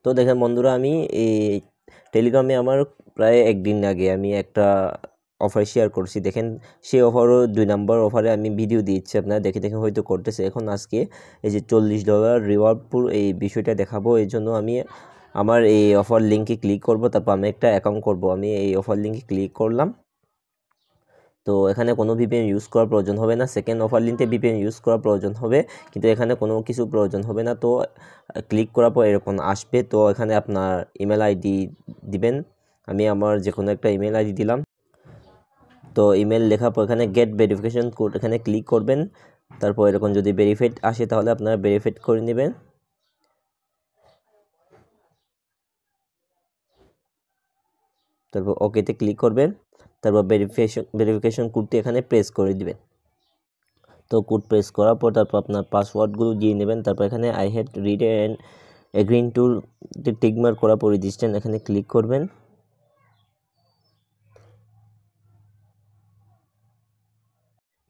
তো দেখেন বন্ধুরা, আমি এই টেলিগ্রামে আমার প্রায় একদিন আগে আমি একটা অফার শেয়ার করছি। দেখেন সেই অফারও 2 নম্বর অফারে আমি ভিডিও দিচ্ছি, আপনারা দেখে দেখে হয়তো করতেছে। এখন আজকে এই যে $40 রিওয়ার্ড পুল এই বিষয়টা দেখাবো। এই জন্য আমি আমার এই অফার লিঙ্কে ক্লিক করব, তারপর আমি একটা অ্যাকাউন্ট করব। আমি এই অফার লিঙ্কে ক্লিক করলাম। তো এখানে কোনো ভিপিএন ইউজ করার প্রয়োজন হবে না। সেকেন্ড অফার লিঙ্কে ভিপিএন ইউজ করার প্রয়োজন হবে, কিন্তু এখানে কোনো কিছু প্রয়োজন হবে না। তো ক্লিক করার পর এরকম আসবে। তো এখানে আপনার ইমেল আইডি দিবেন। আমি আমার যে কোনো একটা ইমেল আইডি দিলাম। তো ইমেল লেখার পর এখানে গেট ভেরিফিকেশন কোড এখানে ক্লিক করবেন। তারপর এরকম যদি ভেরিফাইড আসে তাহলে আপনারা ভেরিফাইড করে নেবেন। তারপর ওকেতে ক্লিক করবেন। তারপর ভেরিফিকেশন কোডটি এখানে প্রেস করে দিবেন। তো কোড প্রেস করার পর তারপর আপনার পাসওয়ার্ডগুলো দিয়ে নেবেন। তারপর এখানে I had read and agreed to tick mark করা পর রেজিস্ট্রেশন এখানে ক্লিক করবেন।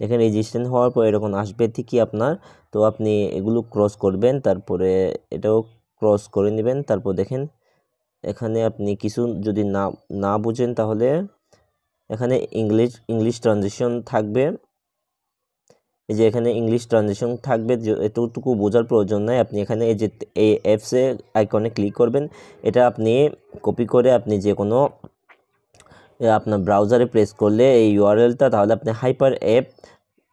দেখেন রেজিস্ট্রেশন হওয়ার পর এরকম আসবে ঠিকই আপনার। তো আপনি এগুলো ক্রস করবেন, তারপরে এটাও ক্রস করে নেবেন। তারপর দেখেন এখানে আপনি কিছু যদি না না বুঝেন তাহলে এখানে ইংলিশ ট্রানজিশন থাকবে। এই যে এখানে ইংলিশ ট্রানজিশন থাকবে, এতটুকু বোঝার প্রয়োজন নাই। আপনি এখানে এই যে এই অ্যাপসে আইকনে ক্লিক করবেন। এটা আপনি কপি করে আপনি যে কোনো আপনার ব্রাউজারে প্রেস করলে এই ইউআরএলটা, তাহলে আপনি হাইপার অ্যাপ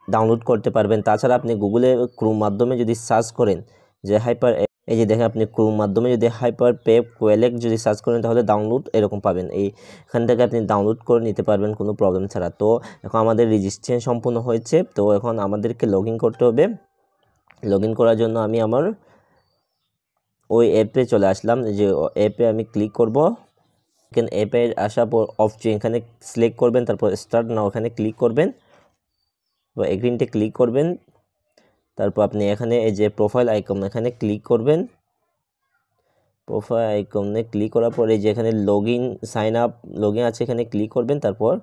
ডাউনলোড করতে পারবেন। তাছাড়া আপনি গুগলে ক্রোম মাধ্যমে যদি সার্চ করেন যে হাইপার, এই যে দেখেন আপনি ক্রোম মাধ্যমে যদি হাইপার পেপ কোয়েলেক যদি সার্চ করেন তাহলে ডাউনলোড এরকম পাবেন। এখান থেকে আপনি ডাউনলোড করে নিতে পারবেন কোনো প্রবলেম ছাড়া। তো এখন আমাদের রেজিস্ট্রেশন সম্পূর্ণ হয়েছে। তো এখন আমাদেরকে লগ ইন করতে হবে। লগ ইন করার জন্য আমি আমার ওই অ্যাপে চলে আসলাম। যে অ্যাপে আমি ক্লিক করব। এখানে অ্যাপে আসার পর অপশন এখানে সিলেক্ট করবেন, তারপর স্টার্ট নাও এখানে ক্লিক করবেন বা এগ্রিনতে ক্লিক করবেন। তারপর আপনি এখানে এই যে প্রোফাইল আইকন এখানে ক্লিক করবেন। প্রোফাইল আইকনে ক্লিক করার পর এই যে এখানে সাইন আপ লগইন আছে এখানে ক্লিক করবেন। তারপর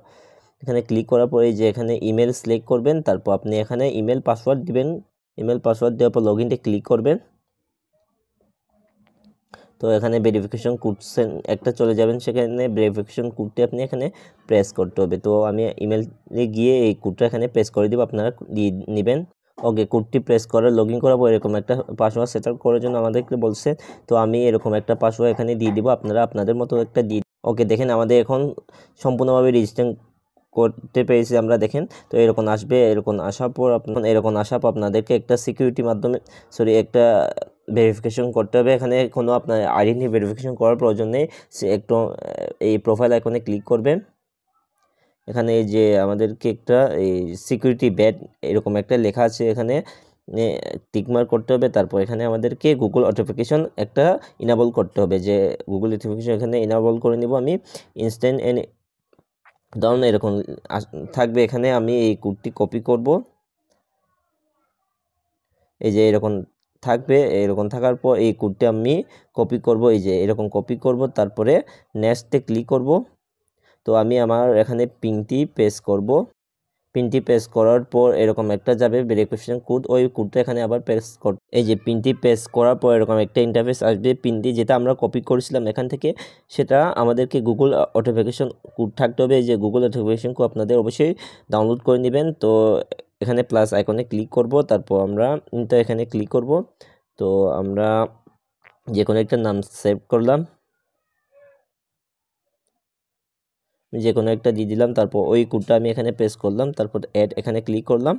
এখানে ক্লিক করার পর এই যে এখানে ইমেল সিলেক্ট করবেন। তারপর আপনি এখানে ইমেল পাসওয়ার্ড দিবেন। ইমেল পাসওয়ার্ড দেওয়ার পর লগইনতে ক্লিক করবেন। তো এখানে ভেরিফিকেশন কোড একটা চলে যাবেন, সেখানে ভেরিফিকেশন কোডটি আপনি এখানে প্রেস করতে হবে। তো আমি ইমেলে গিয়ে এই কোডটা এখানে প্রেস করে দিব, আপনারা দিয়ে নেবেন। ওকে, কোডটি প্রেস করে লগ ইন করার পর এরকম একটা পাসওয়ার্ড সেট আপ করার জন্য আমাদেরকে বলছে। তো আমি এরকম একটা পাসওয়ার্ড এখানে দিয়ে দিব, আপনারা আপনাদের মতো একটা দিয়ে। ওকে, দেখেন আমাদের এখন সম্পূর্ণভাবে রেজিস্ট্রেশন করতে পেরেছি আমরা। দেখেন তো এরকম আসবে। এরকম আসার পর আপনাদেরকে একটা সিকিউরিটি মাধ্যমে একটা ভেরিফিকেশন করতে হবে। এখানে কোনো আপনার আইডেন্টি ভেরিফিকেশন করার প্রয়োজন নেই। একটু এই প্রোফাইল আইকনে ক্লিক করবেন। এখানে এই যে আমাদেরকে একটা এই সিকিউরিটি ব্যাড এরকম একটা লেখা আছে, এখানে টিকমার্ক করতে হবে। তারপর এখানে আমাদেরকে গুগল অথেন্টিকেশন একটা ইনেবল করতে হবে। যে গুগল অথেন্টিকেশন এখানে ইনেবল করে নিব আমি। ইনস্ট্যান্ট এন্ড ডাউন এরকম থাকবে। এখানে আমি এই কোডটি কপি করব। এই যে এরকম থাকবে। এরকম থাকার পর এই কোডটি আমি কপি করব। এই যে এরকম কপি করব, তারপরে নেক্সটে ক্লিক করব। তো আমি আমার এখানে পিনটি পেস্ট করব। পিনটি পেস্ট করার পর এরকম একটা যাবে ভেরিফিকেশন কোড, ওই কোডটা এখানে আবার পেস্ট কর। এই যে পিনটি পেস্ট করার পর এরকম একটা ইন্টারফেস আসবে। পিনটি যেটা আমরা কপি করেছিলাম এখান থেকে, সেটা আমাদেরকে গুগল অথেন্টিকেশন কোড থাকতে হবে। এই যে গুগল অথেন্টিকেশন কোড আপনাদের অবশ্যই ডাউনলোড করে নেবেন। তো এখানে প্লাস আইকনে ক্লিক করব, তারপর আমরা এখানে ক্লিক করব। তো আমরা যে কোনো একটা নাম সেভ করলাম, যে কোনো একটা দিয়ে দিলাম। তারপর ওই কোডটা আমি এখানে পেস্ট করলাম। তারপর অ্যাড এখানে ক্লিক করলাম।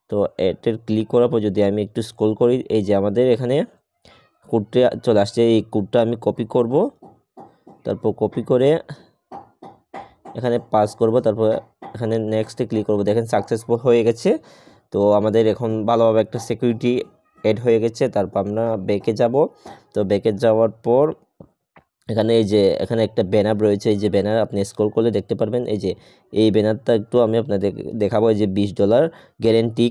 তো অ্যাডের ক্লিক করার পর যদি আমি একটু স্ক্রল করি, এই যে আমাদের এখানে কোডটা চলে আসছে। এই কোডটা আমি কপি করব, তারপর কপি করে এখানে পাস করব। তারপর এখানে নেক্সটে ক্লিক করব। দেখেন সাকসেসফুল হয়ে গেছে। তো আমাদের এখন ভালোভাবে একটা সিকিউরিটি অ্যাড হয়ে গেছে। তারপর আমরা ব্যাকে যাব। তো ব্যাকে যাওয়ার পর এখানে এই যে এখানে একটা ব্যানার রয়েছে। এই যে ব্যানার আপনি স্ক্রল করলে দেখতে পারবেন। এই যে এই ব্যানারটা একটু আমি আপনাদের দেখাবো। এই যে $20 গ্যারেন্টি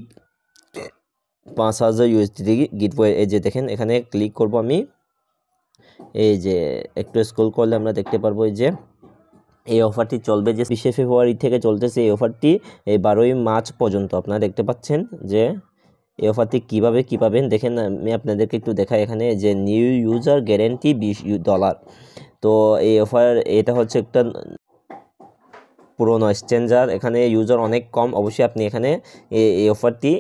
5000 USD গিভওয়ে। এই যে দেখেন এখানে ক্লিক করব আমি। এই যে একটু স্ক্রল করলে আমরা দেখতে পারবো এই যে এই অফারটি চলবে যে 20শে ফেব্রুয়ারি থেকে চলতেছে। এই অফারটি এই 12ই মার্চ পর্যন্ত। আপনারা দেখতে পাচ্ছেন যে এই অফারটি কীভাবে কী পাবেন দেখেন, আমি আপনাদেরকে একটু দেখাই। এখানে যে নিউ ইউজার গ্যারেন্টি $20। তো এই অফার এটা হচ্ছে একটা পুরোনো এক্সচেঞ্জার, এখানে ইউজার অনেক কম। অবশ্যই আপনি এখানে এই অফারটি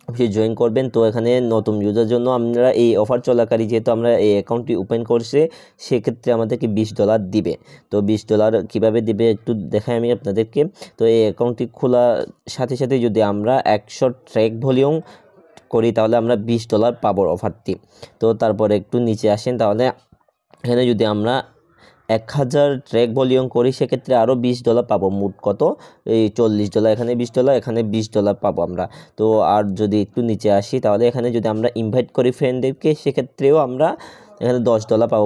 অবশ্যই জয়েন করবেন। তো এখানে নতুন ইউজার জন্য আমরা এই অফার চলাকালীন যেহেতু আমরা এই অ্যাকাউন্টটি ওপেন করছি, সেক্ষেত্রে আমাদেরকে $20 দিবে। তো $20 কীভাবে দিবে একটু দেখাই আমি আপনাদেরকে। তো এই অ্যাকাউন্টটি খোলার সাথে সাথে যদি আমরা 100 ট্র্যাক ভলিউম করি তাহলে আমরা $20 পাবো অফারটি। তো তারপরে একটু নিচে আসেন, তাহলে এখানে যদি আমরা 1000 ট্র্যাক ভলিউম করি সেক্ষেত্রে আরও $20 পাবো। মোট কত? এই $40, এখানে $20, এখানে $20 পাবো আমরা। তো আর যদি একটু নিচে আসি, তাহলে এখানে যদি আমরা ইনভাইট করি ফ্রেন্ডদেরকে, সেক্ষেত্রেও আমরা এখানে $10 পাবো।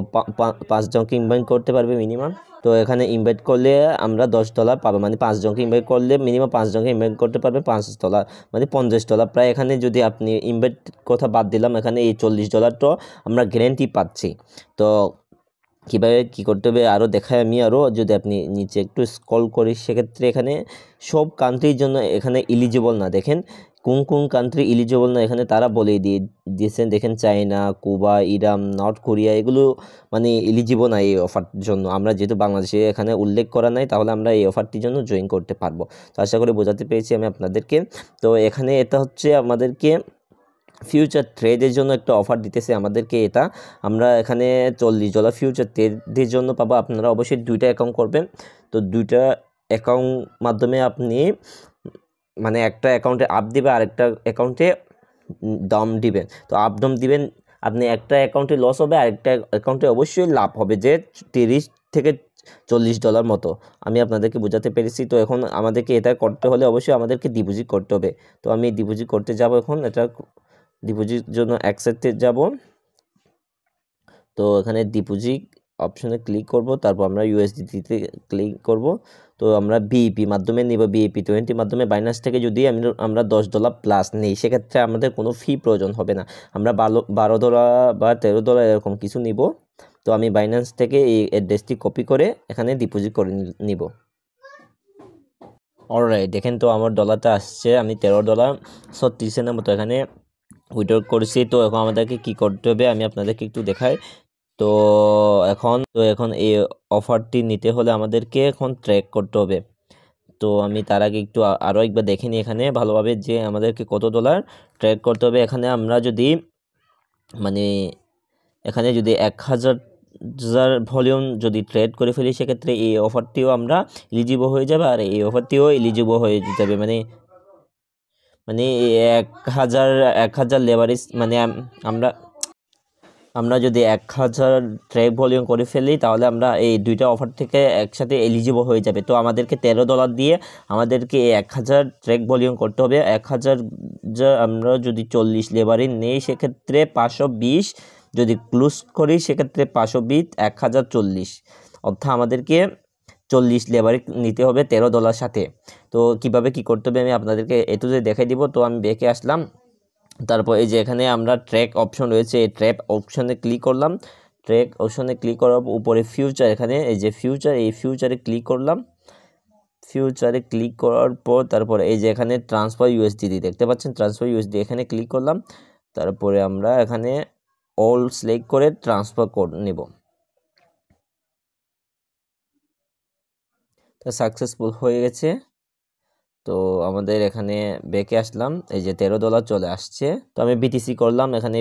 5 জনকে ইনভাইট করতে পারবে মিনিমাম। তো এখানে ইনভাইট করলে আমরা $10 পাবো, মানে 5 জনকে ইনভাইট করলে মিনিমাম 5 জনকে ইনভাইট করতে পারবে $5, মানে $50 প্রায়। এখানে যদি আপনি ইনভাইট কথা বাদ দিলাম, এখানে এই $40 তো আমরা গ্যারেন্টি পাচ্ছি। তো কীভাবে কী করতে হবে আরও দেখায় আমি। আরও যদি আপনি নিচে একটু স্ক্রল করি, সেক্ষেত্রে এখানে সব কান্ট্রির জন্য এখানে এলিজিবল না। দেখেন কোন কোন কান্ট্রি এলিজিবল না এখানে তারা বলে দিয়েছেন। দেখেন China, Quba, Iran, north Korea, এগুলো মানে এলিজিবল না এই অফারটির জন্য। আমরা যেহেতু বাংলাদেশে এখানে উল্লেখ করা নাই, তাহলে আমরা এই অফারটির জন্য জয়েন করতে পারবো। তো আশা করি বোঝাতে পেরেছি আমি আপনাদেরকে। তো এখানে এটা হচ্ছে আমাদেরকে ফিউচার ট্রেডের জন্য একটা অফার দিতেছে আমাদেরকে। এটা আমরা এখানে $40 ফিউচার ট্রেডের জন্য পাবো। আপনারা অবশ্যই 2টা অ্যাকাউন্ট করবেন। তো 2টা অ্যাকাউন্ট মাধ্যমে আপনি মানে একটা অ্যাকাউন্টে আপ দিবে, আরেকটা অ্যাকাউন্টে ডাউন দিবেন। তো আপ ডাউন দিবেন, আপনি একটা অ্যাকাউন্টে লস হবে, আরেকটা অ্যাকাউন্টে অবশ্যই লাভ হবে, যে $30 থেকে $40 মতো। আমি আপনাদেরকে বোঝাতে পেরেছি। তো এখন আমাদেরকে এটা করতে হলে অবশ্যই আমাদেরকে ডিপোজিট করতে হবে। তো আমি ডিপোজিট করতে যাব এখন। এটা ডিপোজিট জন্য অ্যাকসেপ্টে যাব। তো এখানে ডিপোজিট অপশনে ক্লিক করব, তারপর আমরা USDT-তে ক্লিক করব। তো আমরা বিইপি মাধ্যমে নিব, BEP20 মাধ্যমে। বাইন্যান্স থেকে যদি আমরা $10 প্লাস নিই, সেক্ষেত্রে আমাদের কোনো ফি প্রয়োজন হবে না। আমরা $12 বা $13 এরকম কিছু নিব। তো আমি বাইন্যান্স থেকে এই অ্যাড্রেসটি কপি করে এখানে ডিপোজিট করে নিব। অলরাইট, দেখেন তো আমার ডলারটা আসছে। আমি $13.36 মতো এখানে উইথড্র করেছি। তো এখন আমাদেরকে কি করতে হবে আমি আপনাদেরকে একটু দেখাই। তো এখন এই অফারটি নিতে হলে আমাদেরকে এখন ট্র্যাক করতে হবে। তো আমি তার আগে একটু আরও একবার দেখে নিই এখানে ভালোভাবে যে আমাদেরকে কত ডলার ট্র্যাক করতে হবে। এখানে আমরা যদি মানে এখানে যদি 1000 ভলিউম যদি ট্রেড করে ফেলি, সেক্ষেত্রে এই অফারটিও আমরা এলিজিবল হয়ে যাবে, আর এই অফারটিও এলিজিবল হয়ে যাবে। মানে 1000 লেভারেজ, মানে আমরা যদি 1000 ট্র্যাক ভলিউম করে ফেলি, তাহলে আমরা এই 2টা অফার থেকে একসাথে এলিজিবল হয়ে যাবে। তো আমাদেরকে $13 দিয়ে আমাদেরকে এই 1000 ট্র্যাক ভলিউম করতে হবে। 1000 আমরা যদি 40 লেভারেজ নেই, সেক্ষেত্রে 520, যদি ক্লোজ করি সেক্ষেত্রে 520, 1040, অর্থাৎ আমাদেরকে 40 লেভারেজ নিতে হবে $13 সাথে। তো কিভাবে কি করতে হবে আমি আপনাদেরকে একটু যদি দেখাই দিব। তো আমি ব্যাকে আসলাম, তারপর এই যে এখানে আমরা ট্র্যাক অপশন রয়েছে, এই ট্র্যাক অপশনে ক্লিক করলাম। ট্র্যাক অপশনে ক্লিক করার উপরে ফিউচার, এখানে এই যে ফিউচার, এই ফিউচারে ক্লিক করলাম। ফিউচারে ক্লিক করার পর তারপরে এই যে এখানে ট্রান্সফার USDT দেখতে পাচ্ছেন, ট্রান্সফার USD এখানে ক্লিক করলাম। তারপরে আমরা এখানে অল সিলেক্ট করে ট্রান্সফার কোড নেব। তো সাকসেসফুল হয়ে গেছে। তো আমাদের এখানে ব্যাকে আসলাম, এই যে $13 চলে আসছে। তো আমি BTC করলাম, এখানে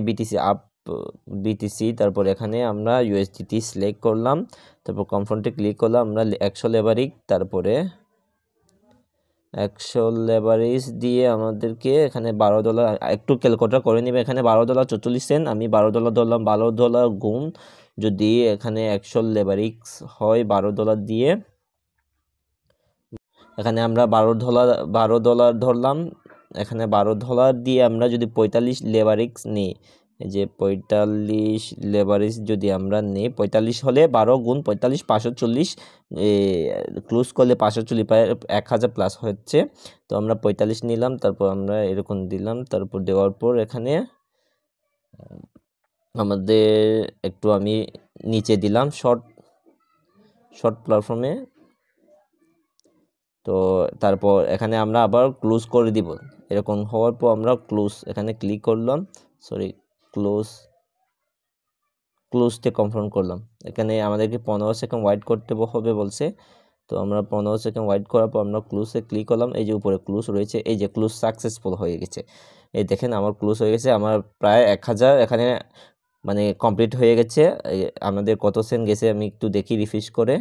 BTC, তারপর এখানে আমরা USDT সিলেক্ট করলাম, তারপর কনফার্মে ক্লিক করলাম। আমরা 100 লেভারেজ, তারপরে 100 লেভারেজ দিয়ে আমাদেরকে এখানে $12 একটু ক্যালকুলেটর করে নেবে। এখানে $12.44, আমি $12 ধরলাম। $12 গুণ যদি এখানে 100 লেভারেজ হয় $12 দিয়ে, এখানে আমরা $12 ধরলাম। এখানে $12 দিয়ে আমরা যদি 45 লেভারেজ নিই, এই যে 45 লেভারেজ যদি আমরা নিই, 45 হলে 12 গুণ 45 540, ক্লোজ করলে 540 পায়, 1000 প্লাস হচ্ছে। তো আমরা 45 নিলাম, তারপর আমরা এরকম দিলাম। তারপর দেওয়ার পর এখানে আমাদের একটু আমি নিচে দিলাম শর্ট প্ল্যাটফর্মে। তো তারপর এখানে আমরা আবার ক্লোজ করে দিব। এরকম হওয়ার পর আমরা ক্লোজ এখানে ক্লিক করলাম, সরি ক্লোজতে কনফার্ম করলাম। এখানে আমাদেরকে 15 সেকেন্ড ওয়েট করতে হবে বলছে, তো আমরা 15 সেকেন্ড ওয়েট করার পর আমরা ক্লোজে ক্লিক করলাম। এই যে উপরে ক্লোজ রয়েছে, এই যে ক্লোজ সাকসেসফুল হয়ে গেছে। এই দেখেন আমার ক্লোজ হয়ে গেছে, আমার প্রায় 1000 এখানে মানে কমপ্লিট হয়ে গেছে। আমাদের কত সেন্ট গেছে আমি একটু দেখি রিফ্রেশ করে।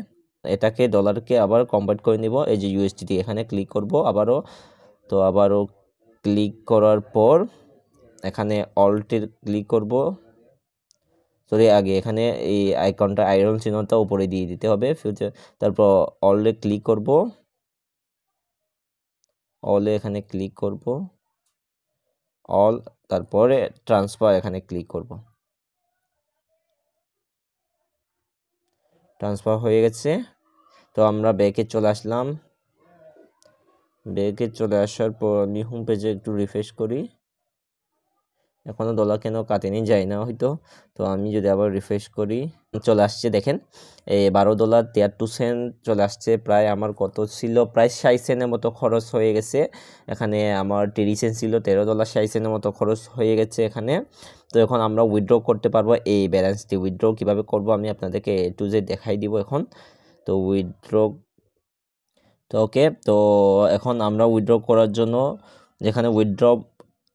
এটাকে ডলারকে আবার কনভার্ট করে নিব। এই যে ইউএসডিটি এখানে ক্লিক করব আবারও, তো আবারও ক্লিক করার পর এখানে অল্টের ক্লিক করব, সরি আগে এখানে এই আইকনটা আয়রন চিহ্নটা উপরে দিয়ে দিতে হবে ফিউচার, তারপর অলে ক্লিক করব, অলে এখানে ক্লিক করব, অল, তারপরে ট্রান্সফার এখানে ক্লিক করব। ট্রান্সফার হয়ে গেছে, তো আমরা ব্যাকে চলে আসলাম। ব্যাকে চলে আসার পর আমি হোম পেজে একটু রিফ্রেশ করি, এখনও ডলার কেন কাটেনি যায় না হয়তো। তো আমি যদি আবার রিফ্রেশ করি, চলে আসছে দেখেন এই $12.73 চলে আসছে। প্রায় আমার কত ছিল, প্রায় 60 সেন্টের মতো খরচ হয়ে গেছে। এখানে আমার 30 সেন্ট ছিল, $13.60 মতো খরচ হয়ে গেছে এখানে। তো এখন আমরা উইথড্র করতে পারবো। এই ব্যালেন্সটি উইথড্র কীভাবে করব আমি আপনাদেরকে A to Z দেখাই দিব এখন। তো উইথড্র, তো ওকে, তো এখন আমরা উইথড্র করার জন্য যেখানে উইথড্র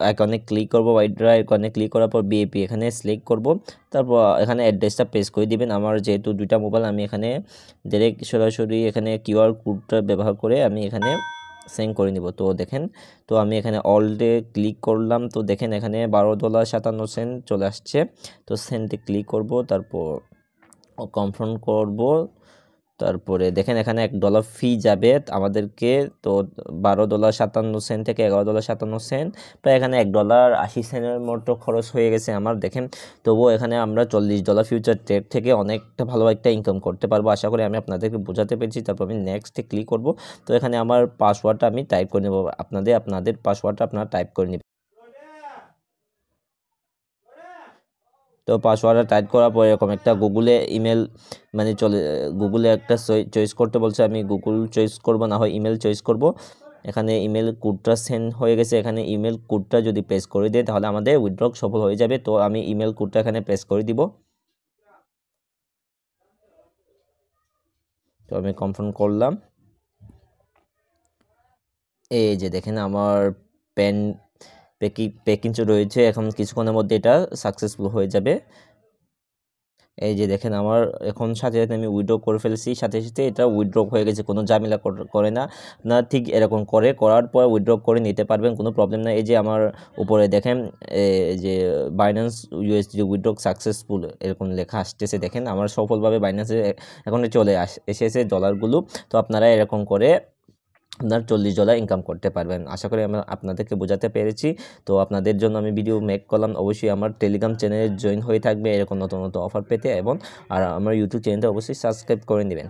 আইকনে ক্লিক করব, উইথড্র আইকনে ক্লিক করার পর বিএপি এখানে সিলেক্ট করব, তারপর এখানে অ্যাড্রেসটা পেস্ট করে দিবেন। আমার যেহেতু দুইটা মোবাইল, আমি এখানে ডাইরেক্ট সরাসরি এখানে কিউআর কোডটা ব্যবহার করে আমি এখানে সেন্ড করে নিব। তো দেখেন, তো আমি এখানে অল ডে ক্লিক করলাম, তো দেখেন এখানে $12.57 চলে আসছে। তো সেন্ডে ক্লিক করব, তারপর কনফার্ম করব, তারপরে দেখেন এখানে $1 ফি যাবে আমাদেরকে। তো $12.57 থেকে $11.57, প্রায় এখানে $1.80 মতো খরচ হয়ে গেছে আমার। দেখেন তবুও এখানে আমরা $40 ফিউচার ট্রেড থেকে অনেকটা ভালো একটা ইনকাম করতে পারবো, আশা করি আমি আপনাদেরকে বোঝাতে পেরেছি। তারপর আমি নেক্সটে ক্লিক করব। তো এখানে আমার পাসওয়ার্ডটা আমি টাইপ করে নেব, আপনাদের পাসওয়ার্ডটা আপনারা টাইপ করে নেবেন। তো পাসওয়ার্ডটা টাইপ করার পর এরকম একটা গুগলে ইমেল মানে গুগলে একটা চয়েস করতে বলছে, আমি গুগল চয়েস করব, না হয় ইমেল চয়েস করব। এখানে ইমেল কোডটা সেন্ড হয়ে গেছে, এখানে ইমেল কোডটা যদি পেস্ট করে দেয় তাহলে আমাদের উইথড্র সফল হয়ে যাবে। তো আমি ইমেল কোডটা এখানে পেস্ট করে দিব, তো আমি কনফার্ম করলাম। এই যে দেখেন আমার প্যাকিং রয়েছে, এখন কিছুক্ষণের মধ্যে এটা সাকসেসফুল হয়ে যাবে। এই যে দেখেন আমার এখন সাথে সাথে আমি উইথড্র করে ফেলেছি, সাথে সাথে এটা উইথড্র হয়ে গেছে, কোনো ঝামেলা করে না। না ঠিক এরকম করার পর উইথড্র করে নিতে পারবেন, কোনো প্রবলেম না। এই যে আমার উপরে দেখেন এই যে বাইন্যান্স ইউএসডি উইথড্র সাকসেসফুল এরকম লেখা আসতেছে, দেখেন আমার সফলভাবে বাইন্যান্সে এখন চলে এসেছে ডলারগুলো। তো আপনারা এরকম করে আপনার $40 ইনকাম করতে পারবেন, আশা করি আমি আপনাদেরকে বোঝাতে পেরেছি। তো আপনাদের জন্য আমি ভিডিও মেক করলাম, অবশ্যই আমার টেলিগ্রাম চ্যানেলে জয়েন হয়ে থাকবে এরকম নতুন নতুন অফার পেতে, এবং আর আমার ইউটিউব চ্যানেলটা অবশ্যই সাবস্ক্রাইব করে নেবেন।